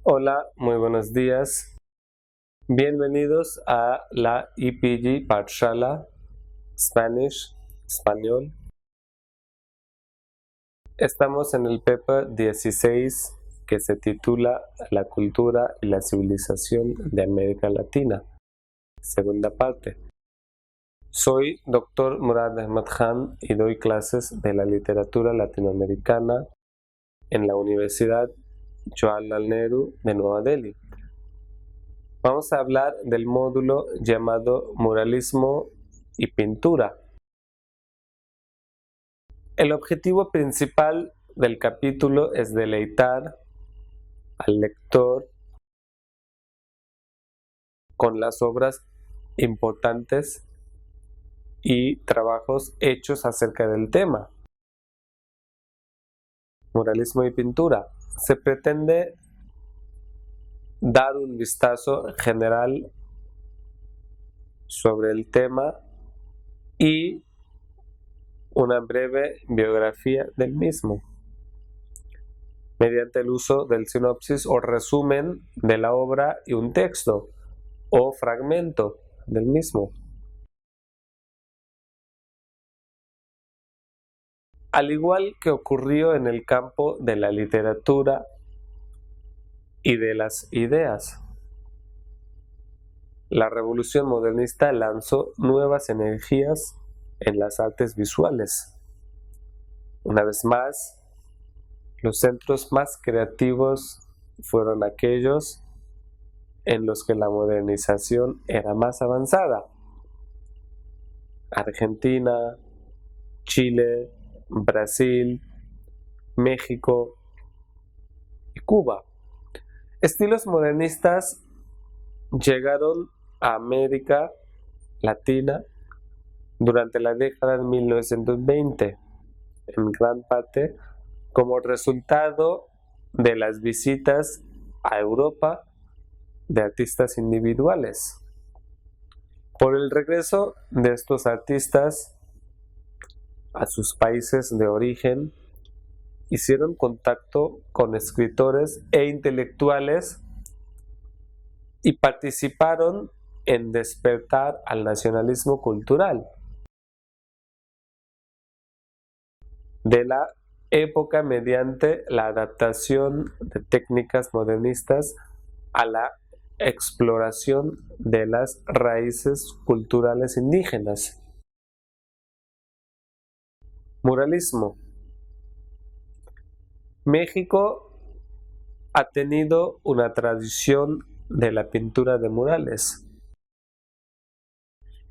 Hola, muy buenos días. Bienvenidos a la EPG Pathshala Spanish, Español. Estamos en el paper 16 que se titula La cultura y la civilización de América Latina, segunda parte. Soy Dr. Murad Ahmad Khan y doy clases de la literatura latinoamericana en la Universidad Jawaharlal Nehru de Nueva Delhi. Vamos a hablar del módulo llamado Muralismo y Pintura. El objetivo principal del capítulo es deleitar al lector con las obras importantes y trabajos hechos acerca del tema. Muralismo y pintura. Se pretende dar un vistazo general sobre el tema y una breve biografía del mismo, mediante el uso del sinopsis o resumen de la obra y un texto o fragmento del mismo. Al igual que ocurrió en el campo de la literatura y de las ideas, la revolución modernista lanzó nuevas energías en las artes visuales. Una vez más, los centros más creativos fueron aquellos en los que la modernización era más avanzada. Argentina, Chile, Brasil, México y Cuba. Estilos modernistas llegaron a América Latina durante la década de 1920, en gran parte como resultado de las visitas a Europa de artistas individuales. Por el regreso de estos artistas a sus países de origen, hicieron contacto con escritores e intelectuales y participaron en despertar al nacionalismo cultural de la época mediante la adaptación de técnicas modernistas a la exploración de las raíces culturales indígenas. Muralismo. México ha tenido una tradición de la pintura de murales,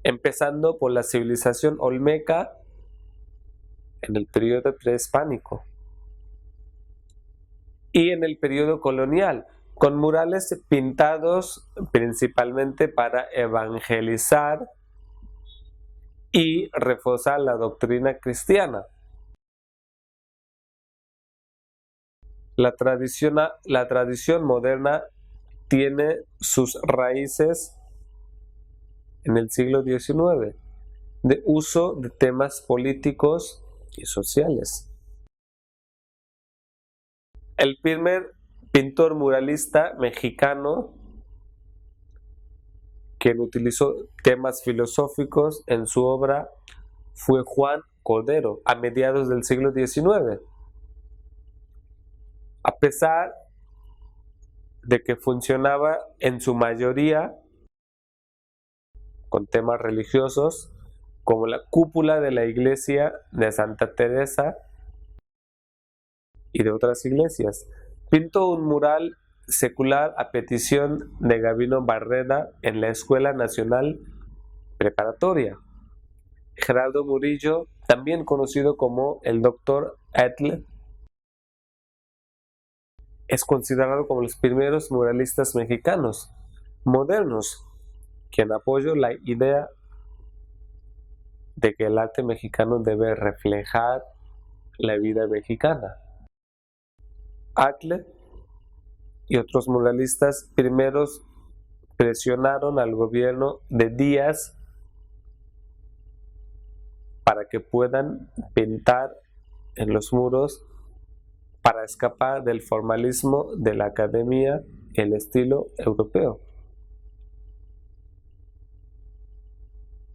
empezando por la civilización olmeca en el periodo prehispánico y en el periodo colonial, con murales pintados principalmente para evangelizar y reforzar la doctrina cristiana. La tradición moderna tiene sus raíces en el siglo XIX, de uso de temas políticos y sociales. El primer pintor muralista mexicano que utilizó temas filosóficos en su obra fue Juan Cordero, a mediados del siglo XIX. A pesar de que funcionaba en su mayoría con temas religiosos, como la cúpula de la iglesia de Santa Teresa y de otras iglesias, pintó un mural secular a petición de Gabino Barreda en la Escuela Nacional Preparatoria. Gerardo Murillo, también conocido como el Dr. Atle, es considerado como los primeros muralistas mexicanos modernos, quien apoyó la idea de que el arte mexicano debe reflejar la vida mexicana. Atle y otros muralistas primeros presionaron al gobierno de Díaz para que puedan pintar en los muros para escapar del formalismo de la academia y el estilo europeo.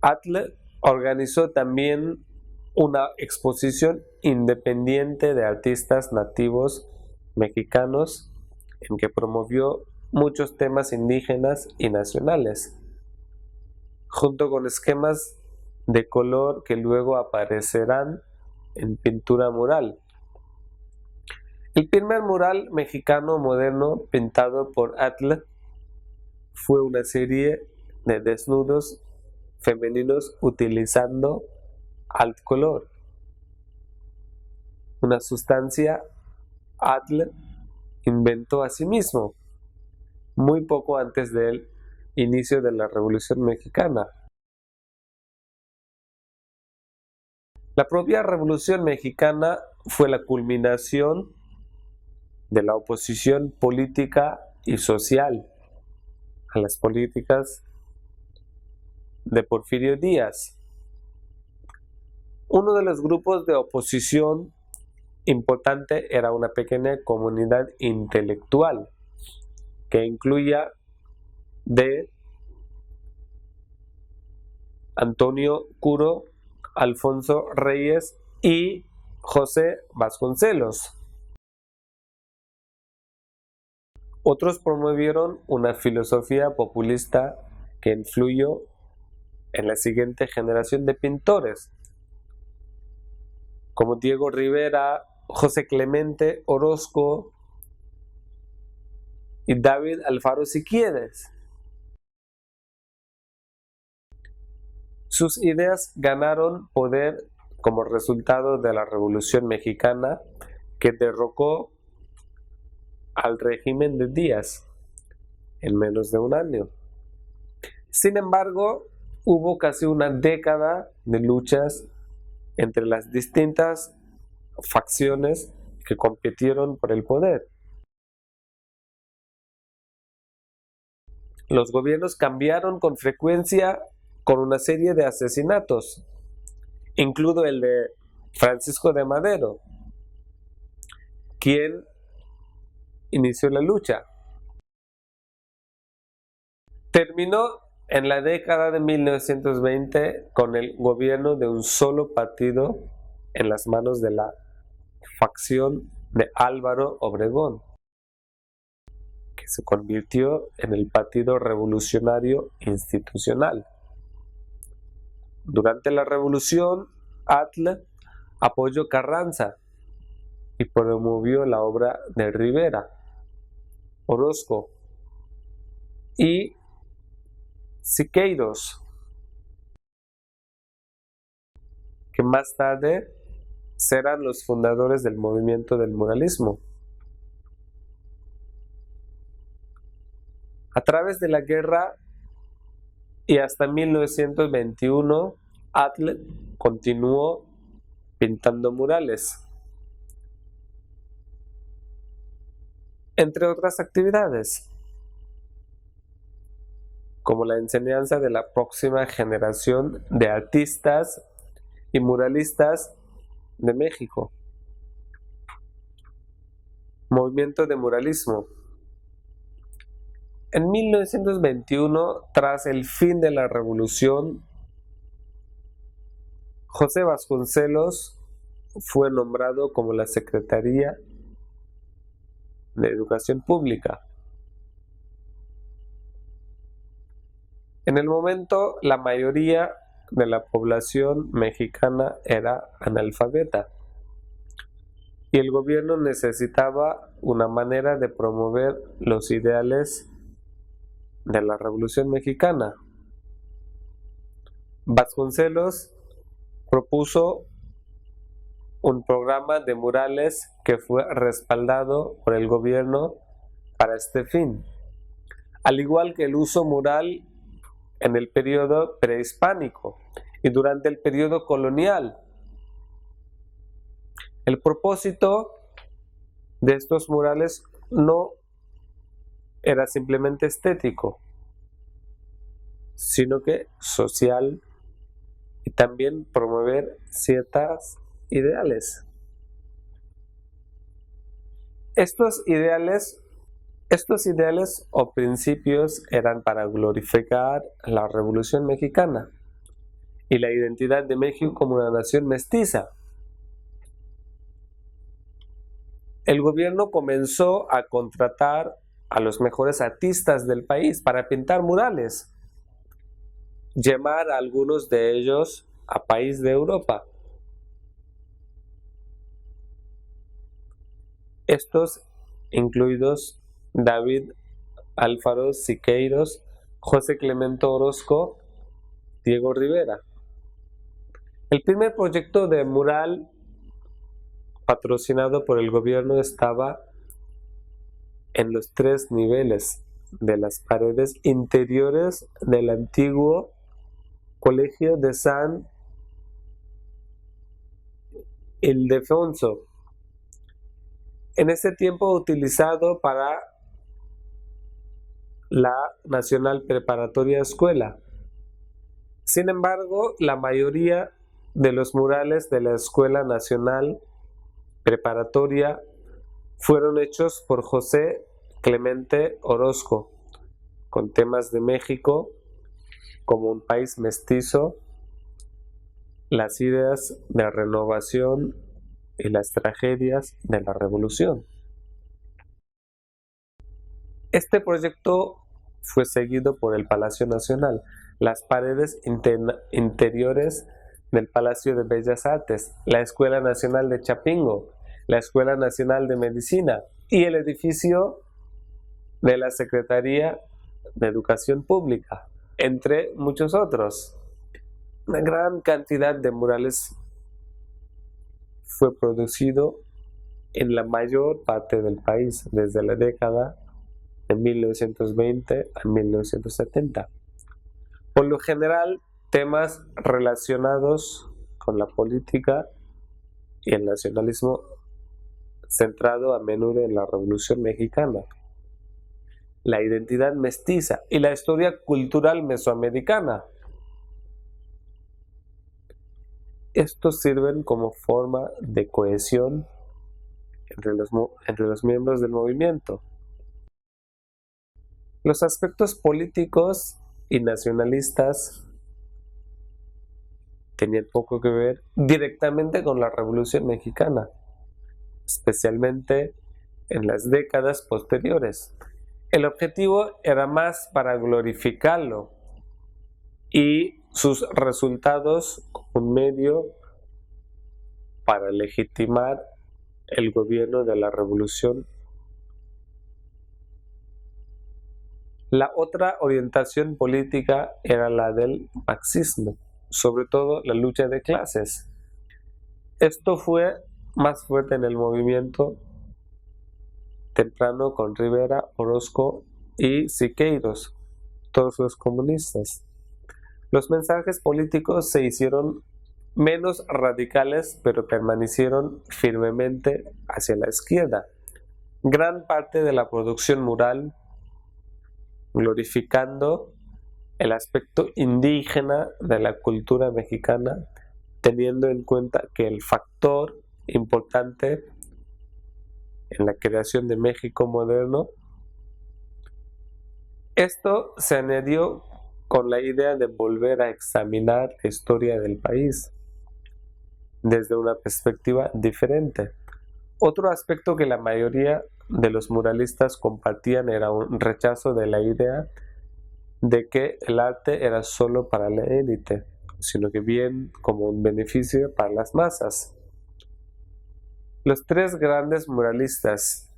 Atl organizó también una exposición independiente de artistas nativos mexicanos en que promovió muchos temas indígenas y nacionales, junto con esquemas de color que luego aparecerán en pintura mural. El primer mural mexicano moderno pintado por Atl fue una serie de desnudos femeninos utilizando alt color, una sustancia Atl inventó a sí mismo muy poco antes del inicio de la Revolución Mexicana. La propia Revolución Mexicana fue la culminación de la oposición política y social a las políticas de Porfirio Díaz. Uno de los grupos de oposición importante era una pequeña comunidad intelectual que incluía de Antonio Curo, Alfonso Reyes y José Vasconcelos. Otros promovieron una filosofía populista que influyó en la siguiente generación de pintores, como Diego Rivera, José Clemente Orozco y David Alfaro Siquieres. Sus ideas ganaron poder como resultado de la Revolución Mexicana que derrocó al régimen de Díaz en menos de un año. Sin embargo, hubo casi una década de luchas entre las distintas facciones que compitieron por el poder. Los gobiernos cambiaron con frecuencia con una serie de asesinatos, incluido el de Francisco de Madero, quien inició la lucha. Terminó en la década de 1920 con el gobierno de un solo partido en las manos de la facción de Álvaro Obregón, que se convirtió en el Partido Revolucionario Institucional. Durante la revolución, Atl apoyó Carranza y promovió la obra de Rivera, Orozco y Siqueiros, que más tarde serán los fundadores del movimiento del muralismo. A través de la guerra y hasta 1921, Atl continuó pintando murales, entre otras actividades, como la enseñanza de la próxima generación de artistas y muralistas de México. Movimiento de muralismo. En 1921, tras el fin de la revolución, José Vasconcelos fue nombrado como la Secretaría de Educación Pública. En el momento, la mayoría de la población mexicana era analfabeta y el gobierno necesitaba una manera de promover los ideales de la Revolución Mexicana. Vasconcelos propuso un programa de murales que fue respaldado por el gobierno para este fin, al igual que el uso mural en el periodo prehispánico y durante el periodo colonial. El propósito de estos murales no era simplemente estético, sino que social y también promover ciertos ideales. Estos ideales Estos ideales o principios eran para glorificar la Revolución Mexicana y la identidad de México como una nación mestiza. El gobierno comenzó a contratar a los mejores artistas del país para pintar murales, llevar a algunos de ellos a países de Europa. Estos incluidos David Alfaro Siqueiros, José Clemente Orozco, Diego Rivera. El primer proyecto de mural patrocinado por el gobierno estaba en los 3 niveles de las paredes interiores del antiguo Colegio de San Ildefonso, en ese tiempo utilizado para la Nacional Preparatoria Escuela. Sin embargo, la mayoría de los murales de la Escuela Nacional Preparatoria fueron hechos por José Clemente Orozco, con temas de México como un país mestizo, las ideas de renovación y las tragedias de la revolución. Este proyecto fue seguido por el Palacio Nacional, las paredes interiores del Palacio de Bellas Artes, la Escuela Nacional de Chapingo, la Escuela Nacional de Medicina y el edificio de la Secretaría de Educación Pública, entre muchos otros. Una gran cantidad de murales fue producido en la mayor parte del país desde la década de 1920 a 1970. Por lo general, temas relacionados con la política y el nacionalismo, centrado a menudo en la Revolución Mexicana, la identidad mestiza y la historia cultural mesoamericana. Estos sirven como forma de cohesión entre los miembros del movimiento. Los aspectos políticos y nacionalistas tenían poco que ver directamente con la Revolución Mexicana, especialmente en las décadas posteriores. El objetivo era más para glorificarlo y sus resultados como un medio para legitimar el gobierno de la revolución. La otra orientación política era la del marxismo, sobre todo la lucha de clases. Esto fue más fuerte en el movimiento temprano con Rivera, Orozco y Siqueiros, todos los comunistas. Los mensajes políticos se hicieron menos radicales, pero permanecieron firmemente hacia la izquierda. Gran parte de la producción mural, glorificando el aspecto indígena de la cultura mexicana, teniendo en cuenta que el factor importante en la creación de México moderno, esto se añadió con la idea de volver a examinar la historia del país desde una perspectiva diferente. Otro aspecto que la mayoría de los muralistas compartían era un rechazo de la idea de que el arte era solo para la élite, sino que bien como un beneficio para las masas. Los 3 grandes muralistas.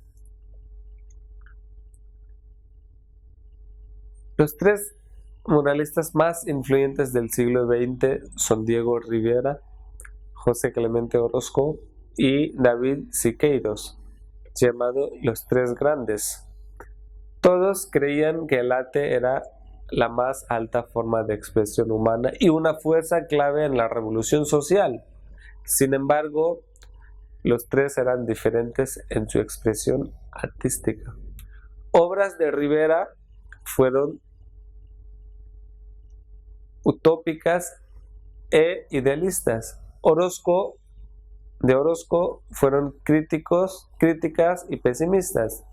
Los 3 muralistas más influyentes del siglo XX son Diego Rivera, José Clemente Orozco y David Siqueiros, llamados los 3 grandes. Todos creían que el arte era la más alta forma de expresión humana y una fuerza clave en la revolución social. Sin embargo, los 3 eran diferentes en su expresión artística. Obras de Rivera fueron utópicas e idealistas. De Orozco fueron críticas y pesimistas.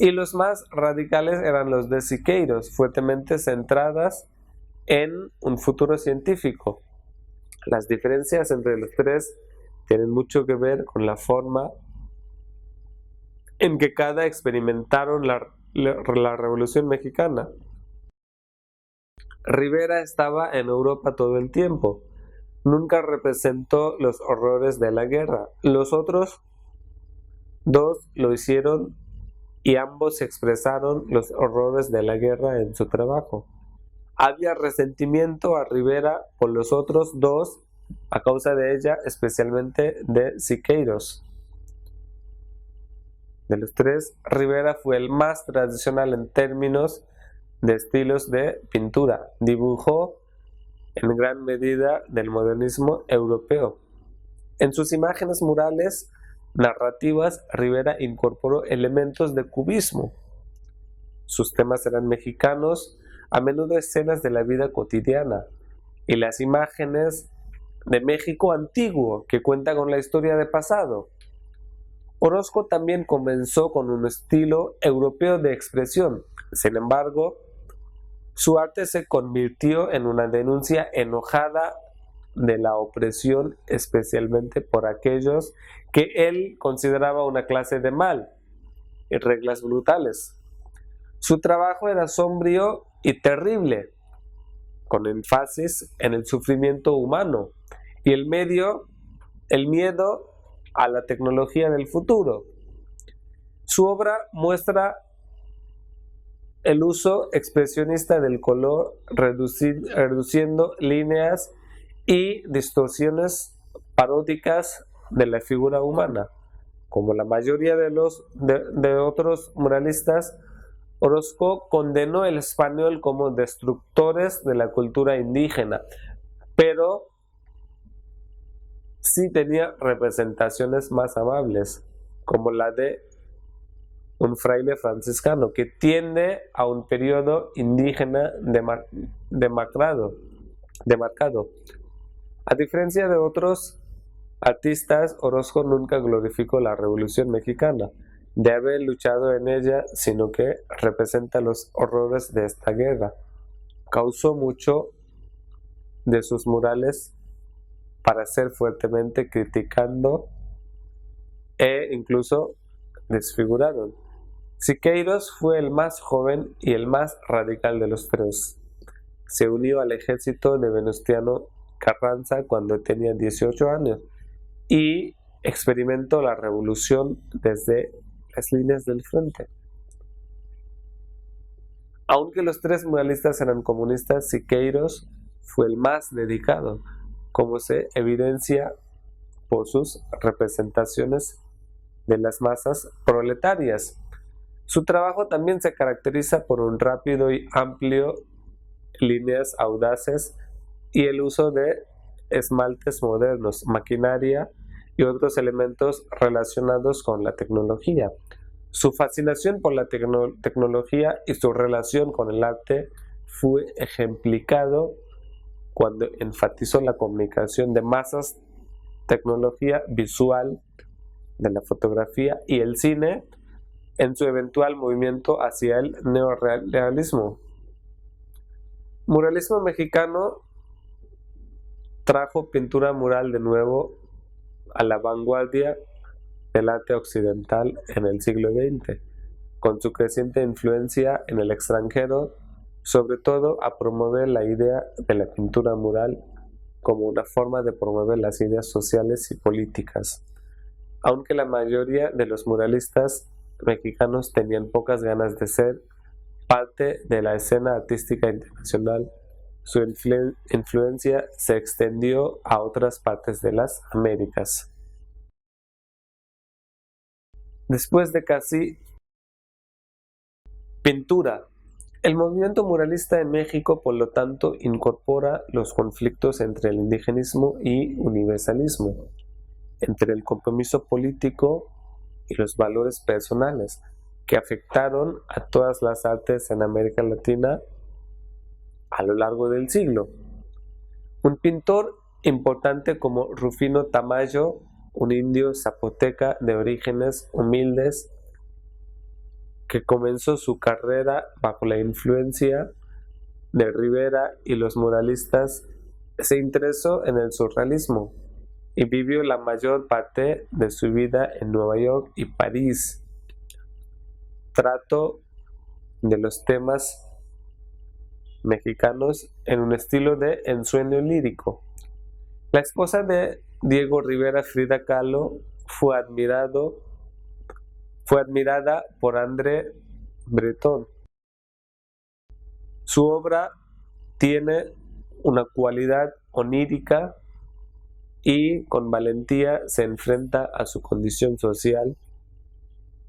y los más radicales eran los de Siqueiros, fuertemente centradas en un futuro científico. Las diferencias entre los tres tienen mucho que ver con la forma en que cada experimentaron la Revolución Mexicana. Rivera estaba en Europa todo el tiempo. Nunca representó los horrores de la guerra. Los otros dos lo hicieron y ambos expresaron los horrores de la guerra en su trabajo. Había resentimiento a Rivera por los otros dos a causa de ella, especialmente de Siqueiros. De los tres, Rivera fue el más tradicional en términos de estilos de pintura. Dibujó en gran medida del modernismo europeo. En sus imágenes murales narrativas, Rivera incorporó elementos de cubismo. Sus temas eran mexicanos, a menudo escenas de la vida cotidiana, y las imágenes de México antiguo, que cuenta con la historia de pasado. Orozco también comenzó con un estilo europeo de expresión. Sin embargo, su arte se convirtió en una denuncia enojada de la opresión, especialmente por aquellos que él consideraba una clase de mal y reglas brutales. Su trabajo era sombrío y terrible, con énfasis en el sufrimiento humano y el miedo a la tecnología del futuro. Su obra muestra el uso expresionista del color, reduciendo líneas y distorsiones paródicas de la figura humana. Como la mayoría de otros muralistas, Orozco condenó el español como destructores de la cultura indígena, pero sí tenía representaciones más amables, como la de un fraile franciscano que tiende a un periodo indígena demarcado. A diferencia de otros artistas, Orozco nunca glorificó la Revolución Mexicana de haber luchado en ella, sino que representa los horrores de esta guerra. Causó mucho de sus murales para ser fuertemente criticando e incluso desfiguraron. Siqueiros fue el más joven y el más radical de los tres. Se unió al ejército de Venustiano Carranza cuando tenía 18 años y experimentó la revolución desde las líneas del frente. Aunque los tres muralistas eran comunistas, Siqueiros fue el más dedicado, como se evidencia por sus representaciones de las masas proletarias. Su trabajo también se caracteriza por un rápido y amplio, líneas audaces y el uso de esmaltes modernos, maquinaria y otros elementos relacionados con la tecnología. Su fascinación por la tecnología y su relación con el arte fue ejemplificado cuando enfatizó la comunicación de masas, tecnología visual de la fotografía y el cine en su eventual movimiento hacia el neorrealismo. Muralismo mexicano trajo pintura mural de nuevo a la vanguardia del arte occidental en el siglo XX, con su creciente influencia en el extranjero, sobre todo a promover la idea de la pintura mural como una forma de promover las ideas sociales y políticas. Aunque la mayoría de los muralistas mexicanos tenían pocas ganas de ser parte de la escena artística internacional, su influencia se extendió a otras partes de las Américas. Después de casi pintura, el movimiento muralista en México, por lo tanto, incorpora los conflictos entre el indigenismo y universalismo, entre el compromiso político y los valores personales, que afectaron a todas las artes en América Latina a lo largo del siglo. Un pintor importante como Rufino Tamayo, un indio zapoteca de orígenes humildes, que comenzó su carrera bajo la influencia de Rivera y los muralistas, se interesó en el surrealismo y vivió la mayor parte de su vida en Nueva York y París. Trató de los temas mexicanos en un estilo de ensueño lírico. La esposa de Diego Rivera, Frida Kahlo, fue admirada por André Breton. Su obra tiene una cualidad onírica y con valentía se enfrenta a su condición social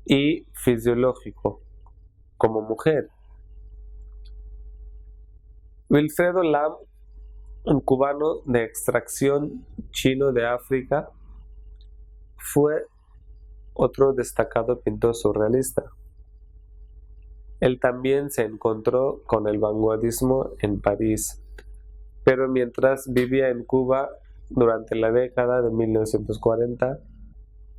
y fisiológico como mujer. Wilfredo Lam, un cubano de extracción chino de África, fue otro destacado pintor surrealista. Él también se encontró con el vanguardismo en París, pero mientras vivía en Cuba durante la década de 1940,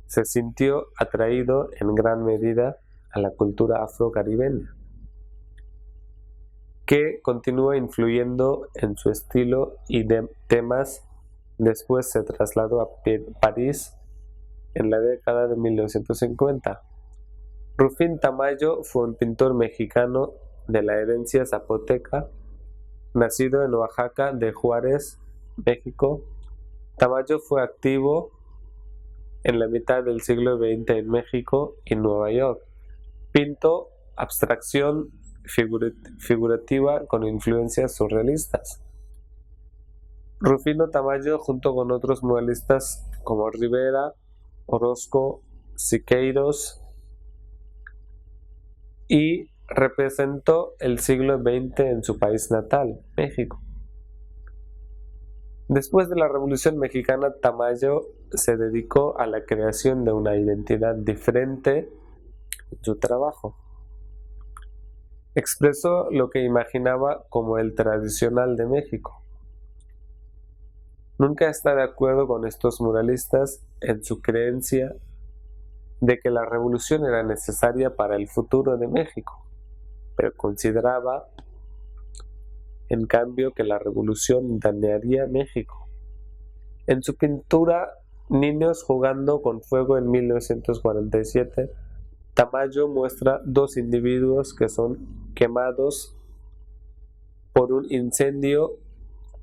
se sintió atraído en gran medida a la cultura afrocaribeña, que continúa influyendo en su estilo y de temas. Después se trasladó a París en la década de 1950. Rufín Tamayo fue un pintor mexicano de la herencia zapoteca, nacido en Oaxaca de Juárez, México. Tamayo fue activo en la mitad del siglo XX en México y Nueva York. Pintó abstracción figurativa con influencias surrealistas. Rufino Tamayo, junto con otros muralistas como Rivera, Orozco, Siqueiros, y representó el siglo XX en su país natal, México. Después de la Revolución Mexicana, Tamayo se dedicó a la creación de una identidad diferente en su trabajo. Expresó lo que imaginaba como el tradicional de México. Nunca está de acuerdo con estos muralistas en su creencia de que la revolución era necesaria para el futuro de México, pero consideraba, en cambio, que la revolución dañaría México. En su pintura Niños jugando con fuego en 1947, Tamayo muestra dos individuos que son quemados por un incendio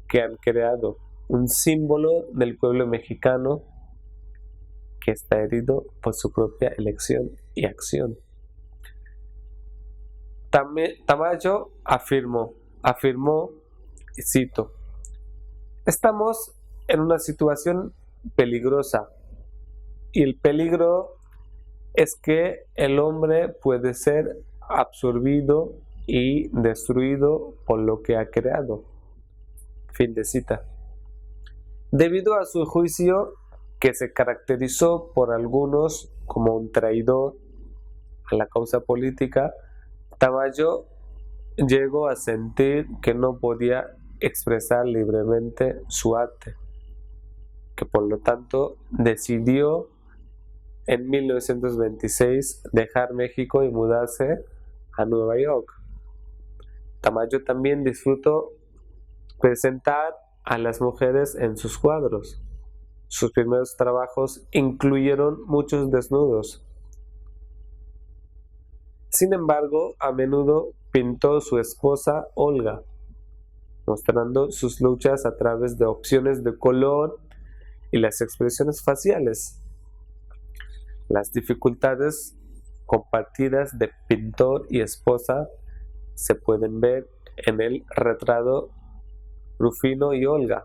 que han creado, un símbolo del pueblo mexicano que está herido por su propia elección y acción. Tamayo afirmó, y cito: "Estamos en una situación peligrosa y el peligro es que el hombre puede ser absorbido y destruido por lo que ha creado". Fin de cita. Debido a su juicio, que se caracterizó por algunos como un traidor a la causa política, Tamayo llegó a sentir que no podía expresar libremente su arte, que por lo tanto decidió en 1926 dejar México y mudarse a Nueva York. Tamayo también disfrutó presentar a las mujeres en sus cuadros. Sus primeros trabajos incluyeron muchos desnudos. Sin embargo, a menudo pintó su esposa Olga, mostrando sus luchas a través de opciones de color y las expresiones faciales. Las dificultades compartidas de pintor y esposa se pueden ver en el retrato Rufino y Olga,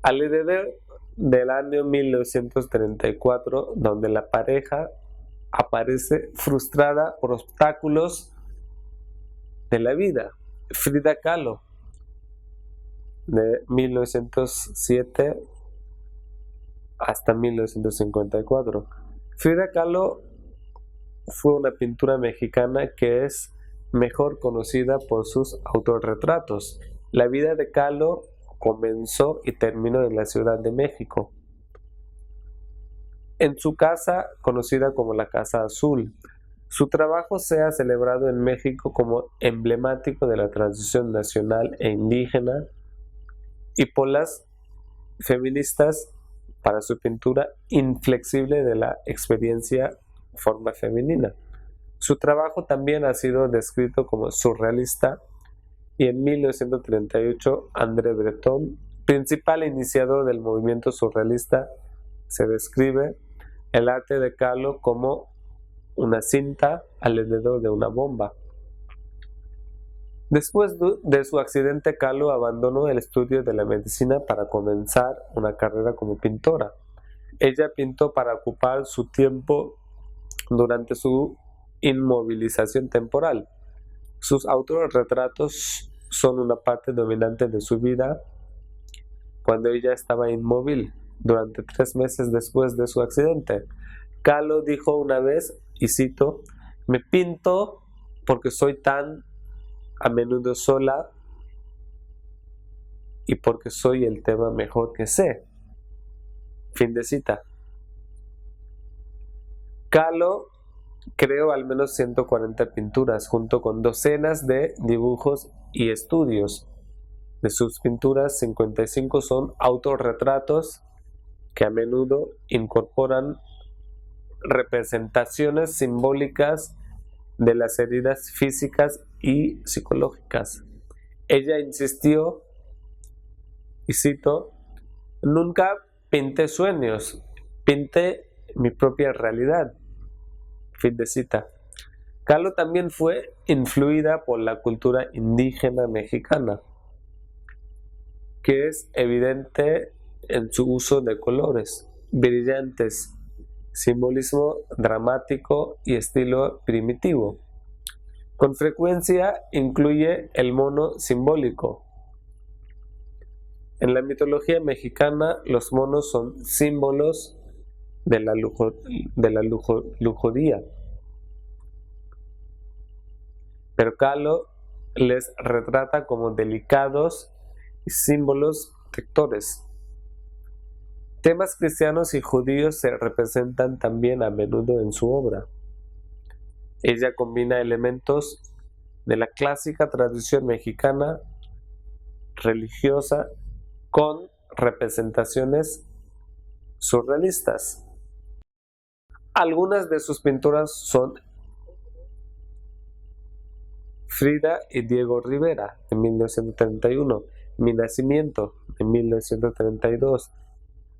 alrededor del año 1934, donde la pareja aparece frustrada por obstáculos de la vida. Frida Kahlo, de 1907 hasta 1954. Frida Kahlo fue una pintura mexicana que es mejor conocida por sus autorretratos. La vida de Kahlo comenzó y terminó en la Ciudad de México, en su casa conocida como la Casa Azul. Su trabajo se ha celebrado en México como emblemático de la transición nacional e indígena y por las feministas para su pintura inflexible de la experiencia forma femenina. Su trabajo también ha sido descrito como surrealista y en 1938 André Breton, principal iniciador del movimiento surrealista, se describe el arte de Kahlo como una cinta alrededor de una bomba. Después de su accidente, Kahlo abandonó el estudio de la medicina para comenzar una carrera como pintora. Ella pintó para ocupar su tiempo durante su inmovilización temporal. Sus autorretratos son una parte dominante de su vida cuando ella estaba inmóvil durante 3 meses después de su accidente. Kahlo dijo una vez, y cito, "Me pinto porque soy tan a menudo sola y porque soy el tema mejor que sé". Fin de cita. Kahlo creó al menos 140 pinturas, junto con docenas de dibujos y estudios. De sus pinturas, 55 son autorretratos que a menudo incorporan representaciones simbólicas de las heridas físicas y psicológicas. Ella insistió, y cito, "Nunca pinté sueños, pinté mi propia realidad". Fin de cita. Kahlo también fue influida por la cultura indígena mexicana, que es evidente en su uso de colores brillantes, simbolismo dramático y estilo primitivo. Con frecuencia incluye el mono simbólico. En la mitología mexicana, los monos son símbolos de la lujuria. Pero Kahlo les retrata como delicados y símbolos protectores. Temas cristianos y judíos se representan también a menudo en su obra. Ella combina elementos de la clásica tradición mexicana religiosa con representaciones surrealistas. Algunas de sus pinturas son Frida y Diego Rivera, de 1931, Mi nacimiento, de 1932,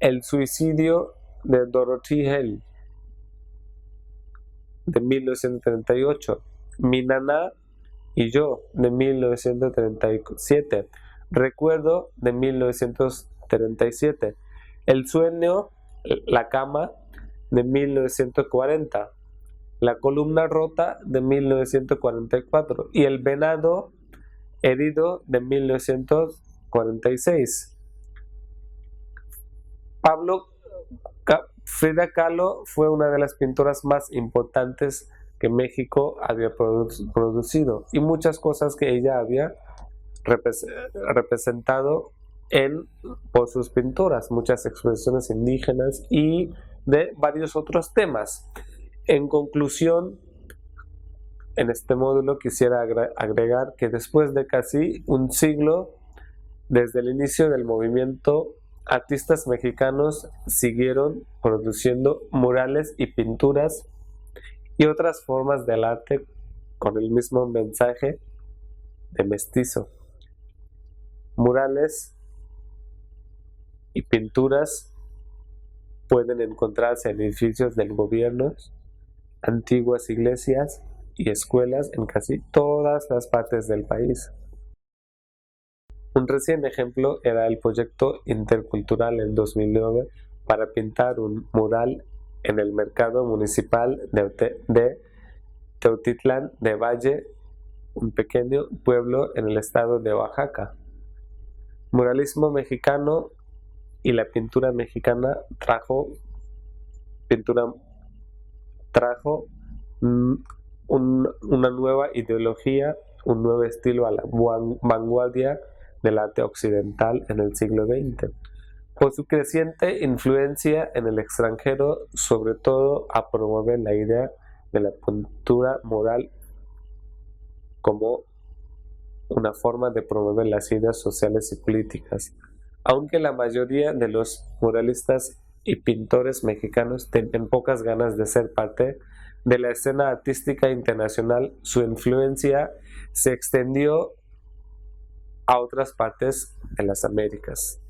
El suicidio de Dorothy Hale, de 1938, Mi naná y yo, de 1937, Recuerdo, de 1937, El sueño, la cama, de 1940, La columna rota, de 1944 y El venado herido, de 1946. Frida Kahlo fue una de las pintoras más importantes que México había producido, y muchas cosas que ella había representado por sus pinturas, muchas expresiones indígenas y de varios otros temas. En conclusión, en este módulo quisiera agregar que después de casi un siglo desde el inicio del movimiento, artistas mexicanos siguieron produciendo murales y pinturas y otras formas del arte con el mismo mensaje de mestizo. Murales y pinturas pueden encontrarse en edificios del gobierno, antiguas iglesias y escuelas en casi todas las partes del país. Un reciente ejemplo era el proyecto intercultural en 2009 para pintar un mural en el mercado municipal de Teotitlán de Valle, un pequeño pueblo en el estado de Oaxaca. Muralismo mexicano y la pintura mexicana trajo una nueva ideología, un nuevo estilo a la vanguardia del arte occidental en el siglo XX. Por su creciente influencia en el extranjero, sobre todo a promover la idea de la pintura mural como una forma de promover las ideas sociales y políticas. Aunque la mayoría de los muralistas y pintores mexicanos tienen pocas ganas de ser parte de la escena artística internacional, su influencia se extendió a otras partes de las Américas.